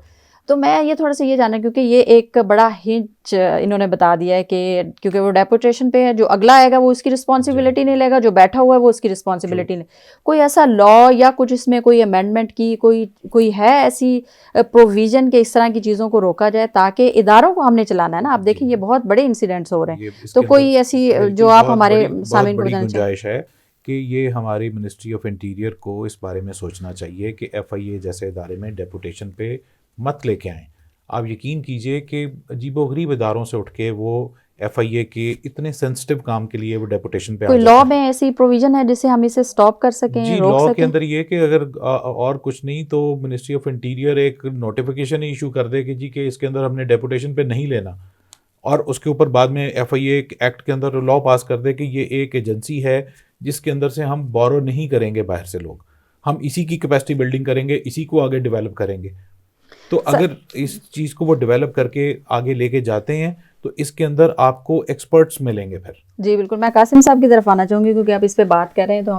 تو میں یہ تھوڑا سا یہ جاننا، کیونکہ یہ ایک بڑا ہنٹ انہوں نے بتا دیا ہے کہ کیونکہ وہ ڈیپوٹیشن پہ ہے، جو اگلا آئے گا وہ اس کی رسپانسبلٹی نہیں لے گا، جو بیٹھا ہوا ہے وہ اس کی رسپانسبلٹی نہیں۔ کوئی ایسا لا یا کچھ اس میں کوئی امینڈمنٹ کی کوئی ہے ایسی پروویژن کہ اس طرح کی چیزوں کو روکا جائے، تاکہ اداروں کو ہم نے چلانا ہے نا، آپ دیکھیں یہ بہت بڑے انسیڈنٹس ہو رہے ہیں، تو کوئی ایسی جو آپ ہمارے سامعین کو بتانا چاہیں؟ گنجائش ہے کہ یہ ہماری منسٹری آف انٹیریئر کو اس بارے میں سوچنا چاہیے کہ ایف آئی اے جیسے ادارے میں ڈیپوٹیشن پہ مت لے کے آئیں۔ آپ یقین کیجئے کہ عجیب و غریب اداروں سے اٹھ کے وہ ایف آئی اے کے اتنے سینسٹیو کام کے لیے وہ ڈیپوٹیشن پہ آ جاتے ہیں۔ کوئی لا میں ایسی پروویژن ہے جسے ہم اسے سٹاپ کر سکیں، جی لا کے اندر یہ کہ اگر اور کچھ نہیں تو منسٹری آف انٹیریئر ایک نوٹیفیکیشن ایشو کر دے کہ جی کہ اس کے اندر ہم نے ڈیپوٹیشن پہ نہیں لینا، اور اس کے اوپر بعد میں ایف آئی اے ایکٹ کے اندر لا پاس کر دے کہ یہ ایک ایجنسی ہے جس کے اندر سے ہم بورو نہیں کریں گے باہر سے لوگ، ہم اسی کی کیپیسٹی بلڈنگ کریں گے، اسی کو آگے ڈیولپ کریں گے۔ تو اگر اس چیز کو وہ ڈیولپ کر کے آگے لے کے جاتے ہیں تو اس کے اندر آپ کو ایکسپرٹس ملیں گے پھر۔ جی بالکل، میں قاسم صاحب کی طرف آنا چاہوں گی کیونکہ آپ اس پہ بات کر رہے ہیں، تو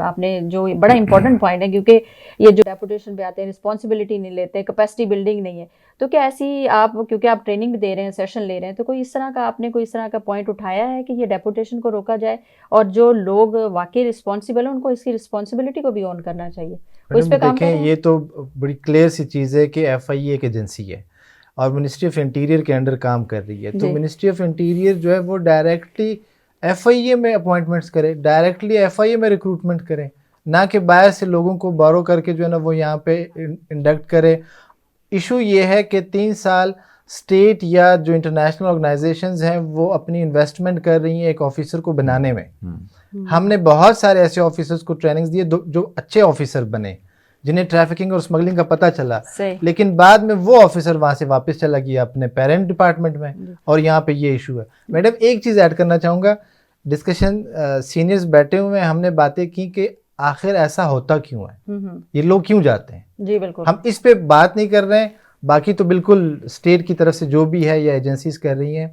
آپ نے جو بڑا امپورٹنٹ پوائنٹ ہے، کیونکہ یہ جو ڈیپوٹیشن پہ آتے ہیں رسپانسبلٹی نہیں لیتے، کیپیسٹی بلڈنگ نہیں ہے، تو کیا ایسی آپ کیونکہ آپ ٹریننگ بھی دے رہے ہیں، سیشن لے رہے ہیں، تو کوئی اس طرح کا آپ نے کوئی اس طرح کا پوائنٹ اٹھایا ہے کہ یہ ڈیپوٹیشن کو روکا جائے اور جو لوگ واقعی رسپانسبل ہیں ان کو اس کی رسپانسبلٹی کو بھی اون کرنا چاہیے؟ اس پہ کام دیکھیں یہ تو بڑی کلیئر سی چیز ہے کہ ایف آئی اے ایک ایجنسی ہے اور منسٹری آف انٹیریئر کے انڈر کام کر رہی ہے، تو منسٹری آف انٹیریئر جو ہے وہ ڈائریکٹلی ایف آئی اے میں اپوائنٹمنٹس کرے، ڈائریکٹلی ایف آئی اے میں ریکروٹمنٹ کرے، نہ کہ باہر سے لوگوں کو بورو کر کے جو ہے نا وہ یہاں پہ انڈکٹ کرے۔ ایشو یہ ہے کہ 3 سال اسٹیٹ یا جو انٹرنیشنل آرگنائزیشنز ہیں وہ اپنی انویسٹمنٹ کر رہی ہیں ایک آفیسر کو بنانے میں۔ ہم نے بہت سارے ایسے آفیسرز کو ٹریننگز دیے جو اچھے آفیسر بنے، جنہیں ٹریفکنگ اور اسمگلنگ کا پتہ چلا، لیکن بعد میں وہ آفیسر وہاں سے واپس چلا گیا اپنے پیرنٹ ڈپارٹمنٹ میں، اور یہاں پہ یہ ایشو ہے۔ میڈم ایک چیز ایڈ کرنا چاہوں گا، ڈسکشن سینئرز بیٹھے ہوئے ہیں، ہم نے باتیں کی کہ آخر ایسا ہوتا کیوں ہے, یہ لوگ کیوں جاتے ہیں. جی بالکل, ہم اس پہ بات نہیں کر رہے ہیں, باقی تو بالکل اسٹیٹ کی طرف سے جو بھی ہے یا ایجنسیز کر رہی ہیں.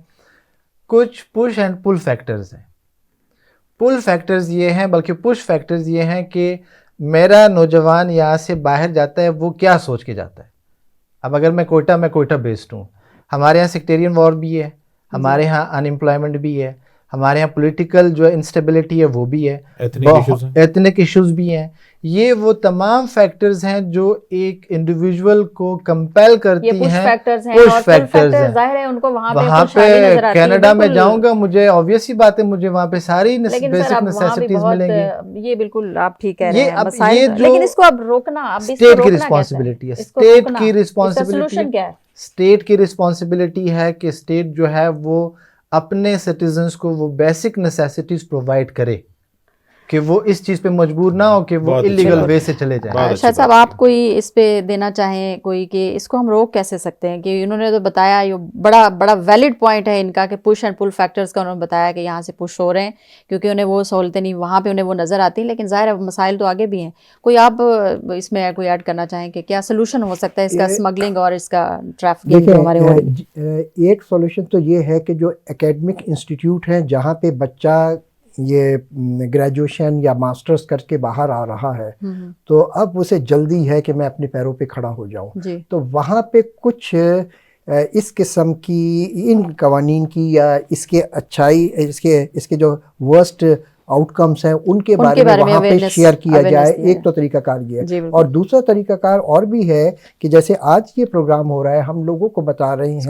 کچھ پش اینڈ پل فیکٹرز ہیں. پل فیکٹرز یہ ہیں, بلکہ پش فیکٹرز یہ ہیں کہ میرا نوجوان یہاں سے باہر جاتا ہے وہ کیا سوچ کے جاتا ہے. اب اگر میں کوئٹہ بیسڈ ہوں, ہمارے یہاں سیکٹیرین وار بھی ہے, ہمارے یہاں ان امپلائمنٹ بھی ہے, ہمارے یہاں پولیٹیکل جو انسٹیبلٹی ہے وہ بھی ہے, ایتھنک ایشوز بھی ہیں. یہ وہ تمام فیکٹرز ہیں جو ایک انڈیویجول کو کمپیل کرتی ہیں. پش فیکٹرز ہیں. ظاہر ہے ان کو وہاں پہ کینیڈا میں جاؤں گا, مجھے آبویس ہی بات ہے, مجھے وہاں پہ ساری بیسک نیسیسٹیز ملیں گی. یہ بالکل آپ ٹھیک کہہ رہے ہیں, یہ لیکن اس کو اب روکنا اسٹیٹ کی رسپانسبلٹی ہے. اسٹیٹ کی رسپانسبلٹی, اسٹیٹ کی رسپانسبلٹی ہے کہ اسٹیٹ جو ہے وہ اپنے سٹیزنز کو وہ بیسک نیسیسٹیز پرووائڈ کرے, کہ وہ اس چیز پہ مجبور نہ ہو کہ وہ اللیگل وے سے چلے جائیں. شاہد صاحب آپ کوئی اس پہ دینا چاہیں کوئی, کہ اس کو ہم روک کیسے سکتے ہیں؟ کہ انہوں نے تو بتایا, یہ بڑا ویلڈ پوائنٹ ہے ان کا, کہ پش اینڈ پل فیکٹرز کا انہوں نے بتایا کہ یہاں سے پش ہو رہے ہیں کیونکہ انہیں وہ سہولتیں نہیں, وہاں پہ انہیں وہ نظر آتی ہیں, لیکن ظاہر ہے مسائل تو آگے بھی ہیں. کوئی آپ اس میں کوئی ایڈ کرنا چاہیں کہ کیا سلوشن ہو سکتا ہے اس کا, اسمگلنگ اور اس کا ٹریفکنگ جو ہمارے ہو رہی ہے؟ ایک سولوشن تو یہ ہے کہ جو اکیڈمک انسٹیٹیوٹ ہیں جہاں پہ بچہ یہ گریجویشن یا ماسٹرز کر کے باہر آ رہا ہے, تو اب اسے جلدی ہے کہ میں اپنے پیروں پہ کھڑا ہو جاؤں, تو وہاں پہ کچھ اس قسم کی ان قوانین کی یا اس کے اچھائی, اس کے جو ورسٹ آؤٹ کمس ہیں ان کے بارے میں وہاں پہ شیئر کیا جائے. ایک تو طریقہ کار یہ ہے, اور دوسرا طریقہ کار اور بھی ہے کہ جیسے آج یہ پروگرام ہو رہا ہے, ہم لوگوں کو بتا رہے ہیں,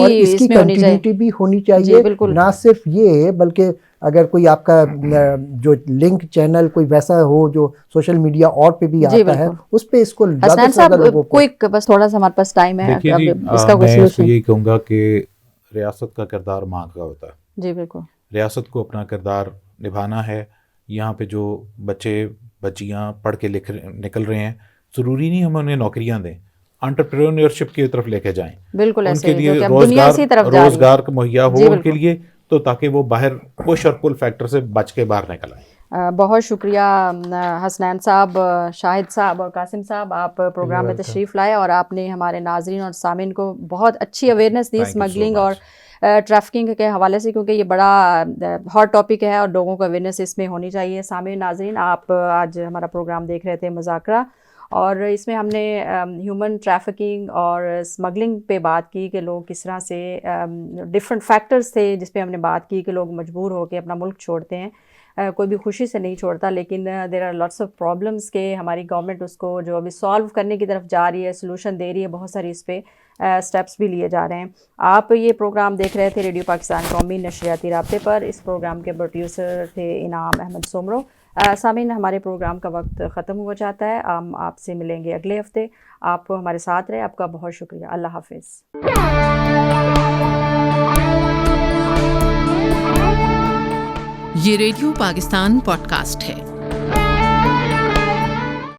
اور اس کی کنٹینیوٹی بھی ہونی چاہیے. نہ صرف یہ, بلکہ اگر کوئی آپ کا جو لنک چینل کوئی ویسا ہو جو سوشل میڈیا اور پہ بھی آتا ہے, اس پہ اس کو زیادہ سے زیادہ لوگوں کو. کوئک بس تھوڑا سا ہمارے پاس ٹائم ہے, اس کا کوئی سلوشن. میں یہی کہوں گا کہ ریاست کا کردار ماں کا ہوتا ہے. جی بالکل, ریاست کو اپنا کردار نبھانا ہے. یہاں پہ جو بچے بچیاں پڑھ کے نکل رہے ہیں, ضروری نہیں ہم انہیں نوکریاں دیں, انٹرپرینیورشپ کی طرف لے کے جائیں, ان کے لیے روزگار مہیا ہو ان کے لیے, تو تاکہ وہ باہر پش اور پل فیکٹر سے بچ کے باہر نکل آئیں. بہت شکریہ حسنین صاحب, شاہد صاحب اور قاسم صاحب, آپ پروگرام میں تشریف لائے اور آپ نے ہمارے ناظرین اور سامعین کو بہت اچھی اویئرنیس دی اسمگلنگ اور ٹریفکنگ کے حوالے سے, کیونکہ یہ بڑا ہاٹ ٹاپک ہے اور لوگوں کو اویئرنیس اس میں ہونی چاہیے. سامعین ناظرین, آپ آج ہمارا پروگرام دیکھ رہے تھے مذاکرہ, اور اس میں ہم نے ہیومن ٹریفکنگ اور اسمگلنگ پہ بات کی کہ لوگ کس طرح سے ڈفرینٹ فیکٹرز تھے جس پہ ہم نے بات کی کہ لوگ مجبور ہو کے اپنا ملک چھوڑتے ہیں. کوئی بھی خوشی سے نہیں چھوڑتا, لیکن there are lots of problems کہ ہماری گورنمنٹ اس کو جو ابھی سالو کرنے کی طرف جا رہی ہے, سلوشن دے رہی ہے, بہت ساری اس پہ اسٹیپس بھی لیے جا رہے ہیں. آپ یہ پروگرام دیکھ رہے تھے ریڈیو پاکستان قومی نشریاتی رابطے پر. اس پروگرام کے پروڈیوسر تھے انعام احمد سومرو. سامعین, ہمارے پروگرام کا وقت ختم ہو جاتا ہے. ہم آپ سے ملیں گے اگلے ہفتے. آپ ہمارے ساتھ رہے, آپ کا بہت شکریہ. اللہ حافظ. یہ ریڈیو پاکستان پوڈ کاسٹ ہے.